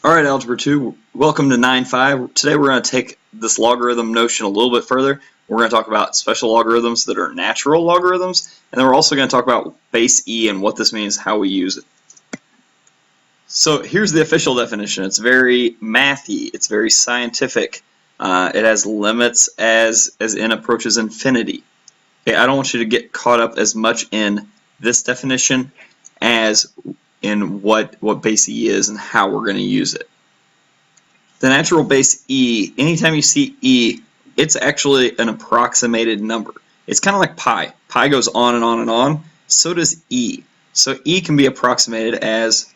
Alright, Algebra 2, welcome to 9.5. Today we're going to take this logarithm notion a little bit further. We're going to talk about special logarithms that are natural logarithms, and then we're also going to talk about base E and what this means, how we use it. So here's the official definition. It's very mathy, it's very scientific. It has limits as n approaches infinity. Okay, I don't want you to get caught up as much in this definition as in what base E is and how we're going to use it. The natural base E, anytime you see E, it's actually an approximated number. It's kind of like pi. Pi goes on and on and on. So does E. So E can be approximated as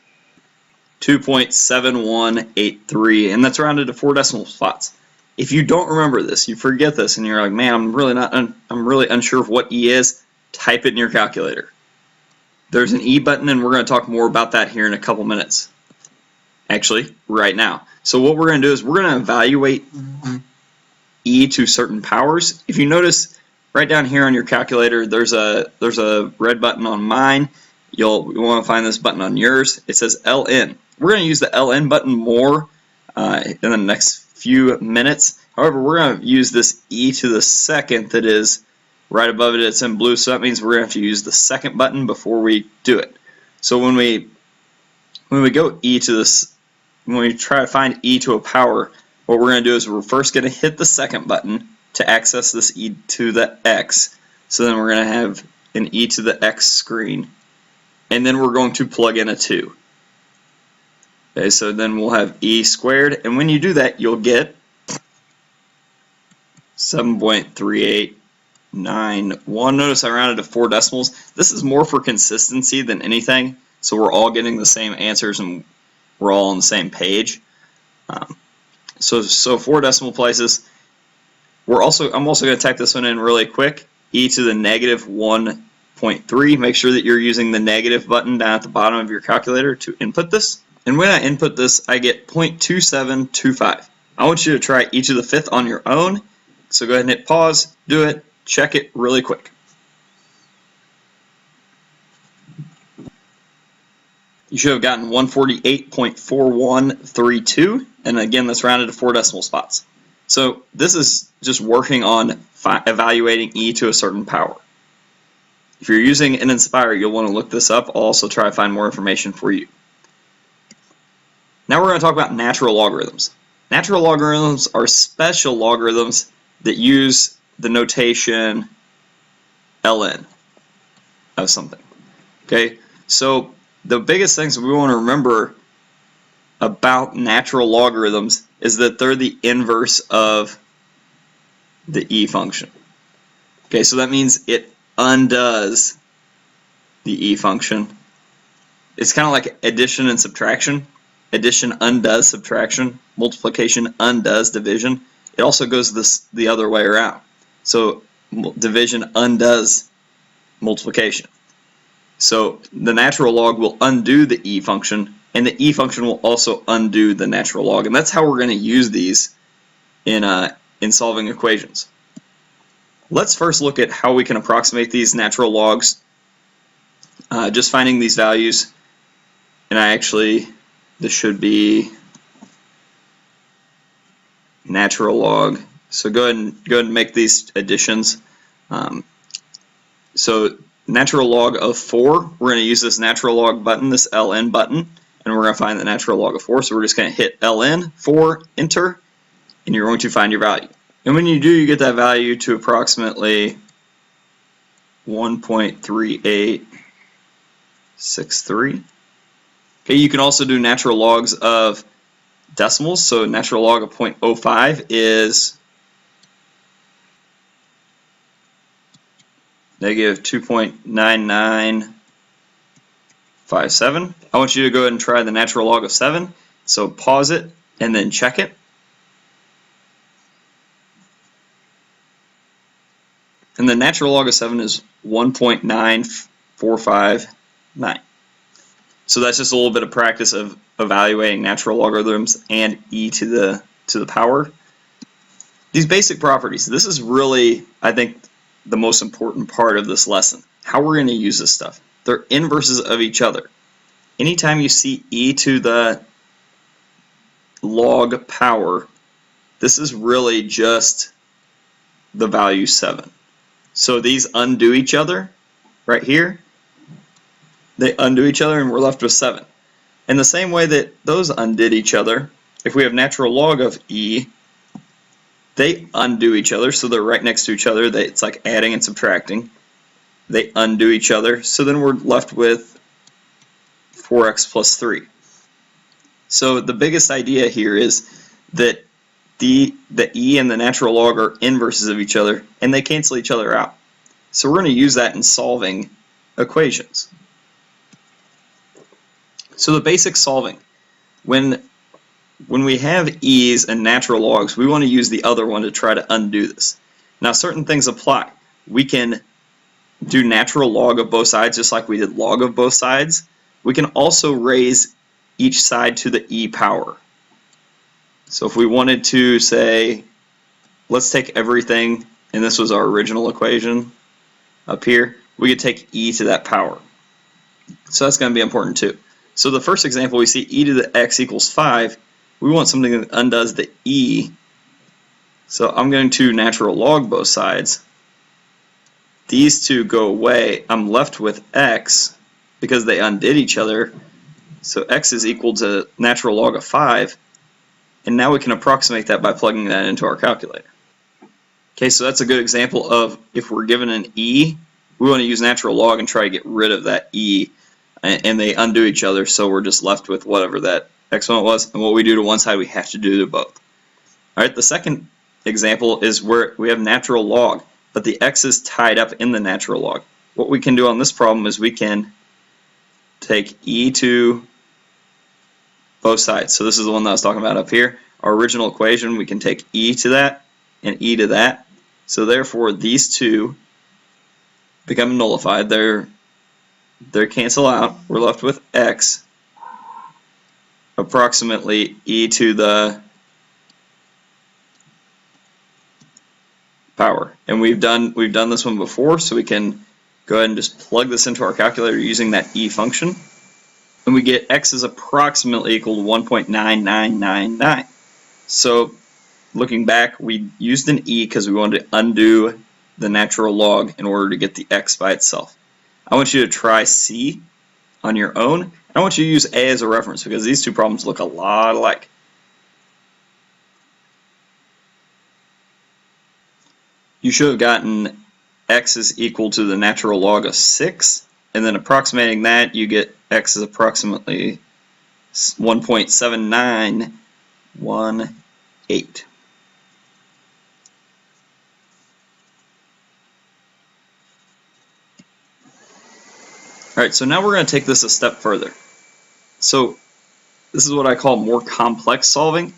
2.7183, and that's rounded to 4 decimal spots. If you don't remember this, you forget this, and you're like, man, I'm really unsure of what E is, type it in your calculator. There's an E button, and we're going to talk more about that here in a couple minutes. Actually, right now. So what we're going to do is we're going to evaluate E to certain powers. If you notice right down here on your calculator, there's a red button on mine. You'll want to find this button on yours. It says LN. We're going to use the LN button more in the next few minutes. However, we're going to use this E to the second that is right above it. It's in blue, so that means we're going to have to use the second button before we do it. So when we go E to this, when we try to find E to a power, what we're going to do is we're first going to hit the second button to access this E to the X. So then we're going to have an E to the X screen, and then we're going to plug in a 2. Okay, so then we'll have E squared, and when you do that, you'll get 7.3891. Notice I rounded to 4 decimals. This is more for consistency than anything, so we're all getting the same answers and we're all on the same page. So 4 decimal places. I'm also going to type this one in really quick. E to the negative 1.3. Make sure that you're using the negative button down at the bottom of your calculator to input this. And when I input this, I get 0.2725. I want you to try E to the 5th on your own. So go ahead and hit pause, do it, check it really quick. You should have gotten 148.4132, and again, that's rounded to 4 decimal spots. So this is just working on evaluating E to a certain power. If you're using an Inspire, you'll want to look this up. I'll also try to find more information for you. Now we're going to talk about natural logarithms. Natural logarithms are special logarithms that use the notation ln of something. Okay, so the biggest things we want to remember about natural logarithms is that they're the inverse of the E function. Okay, so that means it undoes the E function. It's kind of like addition and subtraction. Addition undoes subtraction. Multiplication undoes division. It also goes the other way around. So division undoes multiplication. So the natural log will undo the E function, and the E function will also undo the natural log. And that's how we're going to use these in solving equations. Let's first look at how we can approximate these natural logs. Just finding these values, and this should be natural log. So go ahead and make these additions. So natural log of 4, we're going to use this natural log button, this ln button, and we're going to find the natural log of 4. So we're just going to hit ln 4, enter, and you're going to find your value. And when you do, you get that value to approximately 1.3863. Okay, you can also do natural logs of decimals. So natural log of 0.05 is negative 2.9957. I want you to go ahead and try the natural log of 7. So pause it and then check it. And the natural log of 7 is 1.9459. So that's just a little bit of practice of evaluating natural logarithms and E to the power. These basic properties, this is really, I think, the most important part of this lesson. How we're going to use this stuff. They're inverses of each other. Anytime you see E to the log power, this is really just the value 7. So these undo each other right here. They undo each other and we're left with 7. In the same way that those undid each other, if we have natural log of e, they undo each other, so they're right next to each other. It's like adding and subtracting. They undo each other, so then we're left with 4x plus 3. So the biggest idea here is that the e and the natural log are inverses of each other, and they cancel each other out. So we're going to use that in solving equations. So the basic solving, when we have e's and natural logs, we want to use the other one to try to undo this. Now certain things apply. We can do natural log of both sides just like we did log of both sides. We can also raise each side to the e power. So if we wanted to say, let's take everything, and this was our original equation up here, we could take e to that power. So that's going to be important too. So the first example, we see e to the x equals 5. We want something that undoes the e. So I'm going to natural log both sides. These two go away. I'm left with x because they undid each other. So x is equal to natural log of 5. And now we can approximate that by plugging that into our calculator. Okay, so that's a good example of if we're given an e, we want to use natural log and try to get rid of that e. And they undo each other, so we're just left with whatever that exponent was. And what we do to one side, we have to do to both. All right, the second example is where we have natural log, but the x is tied up in the natural log. What we can do on this problem is we can take e to both sides. So this is the one that I was talking about up here. Our original equation, we can take e to that and e to that. So therefore, these two become nullified. They cancel out. We're left with x approximately e to the power. And we've done this one before, so we can go ahead and just plug this into our calculator using that e function. And we get x is approximately equal to 1.9999. So looking back, we used an e because we wanted to undo the natural log in order to get the x by itself. I want you to try C on your own. I want you to use A as a reference because these two problems look a lot alike. You should have gotten x is equal to the natural log of 6, and then approximating that, you get x is approximately 1.7918. Alright, so now we're going to take this a step further. So this is what I call more complex solving.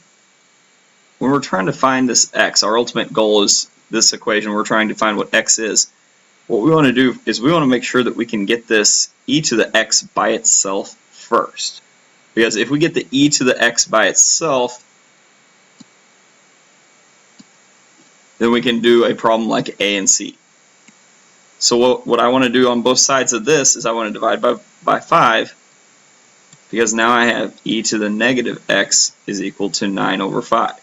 When we're trying to find this x, our ultimate goal is this equation. We're trying to find what x is. What we want to do is we want to make sure that we can get this e to the x by itself first. Because if we get the e to the x by itself, then we can do a problem like A and C. So what I want to do on both sides of this is I want to divide by 5, because now I have e to the negative x is equal to 9 over 5.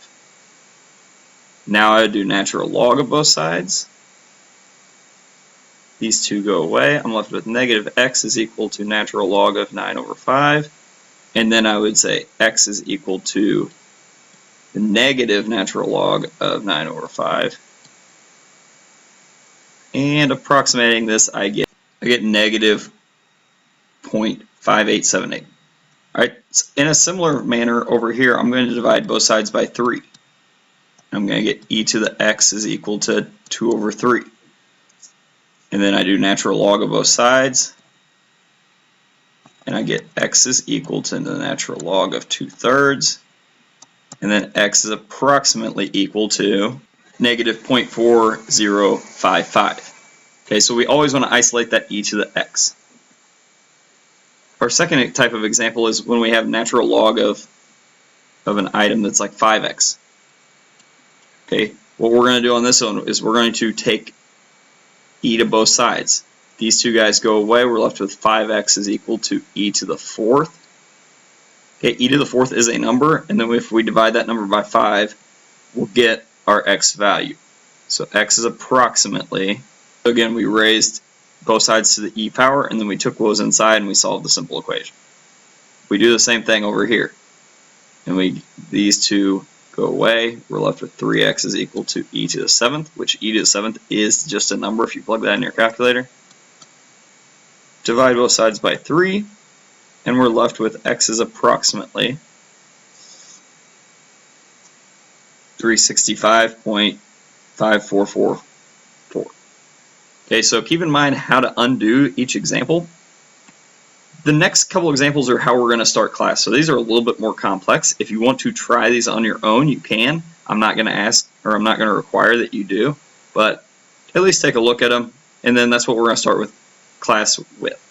Now I do natural log of both sides. These two go away. I'm left with negative x is equal to natural log of 9 over 5. And then I would say x is equal to the negative natural log of 9 over 5. And approximating this, I get negative 0.5878. Alright, in a similar manner over here, I'm going to divide both sides by 3. I'm going to get e to the x is equal to 2 over 3. And then I do natural log of both sides. And I get x is equal to the natural log of 2/3. And then x is approximately equal to negative 0.4055. Okay, so we always want to isolate that e to the x. Our second type of example is when we have natural log of an item that's like 5x. Okay, what we're going to do on this one is we're going to take e to both sides. These two guys go away. We're left with 5x is equal to e to the 4th. Okay, e to the fourth is a number, and then if we divide that number by 5, we'll get our x value. So x is approximately, again, we raised both sides to the e power, and then we took what was inside and we solved the simple equation. We do the same thing over here, and these two go away. We're left with 3x is equal to e to the 7th, which e to the 7th is just a number if you plug that in your calculator. Divide both sides by 3, and we're left with x is approximately 365.5444. Okay, so keep in mind how to undo each example. The next couple examples are how we're going to start class. So these are a little bit more complex. If you want to try these on your own, you can. I'm not going to ask, or I'm not going to require that you do, but at least take a look at them, and then that's what we're going to start with class with.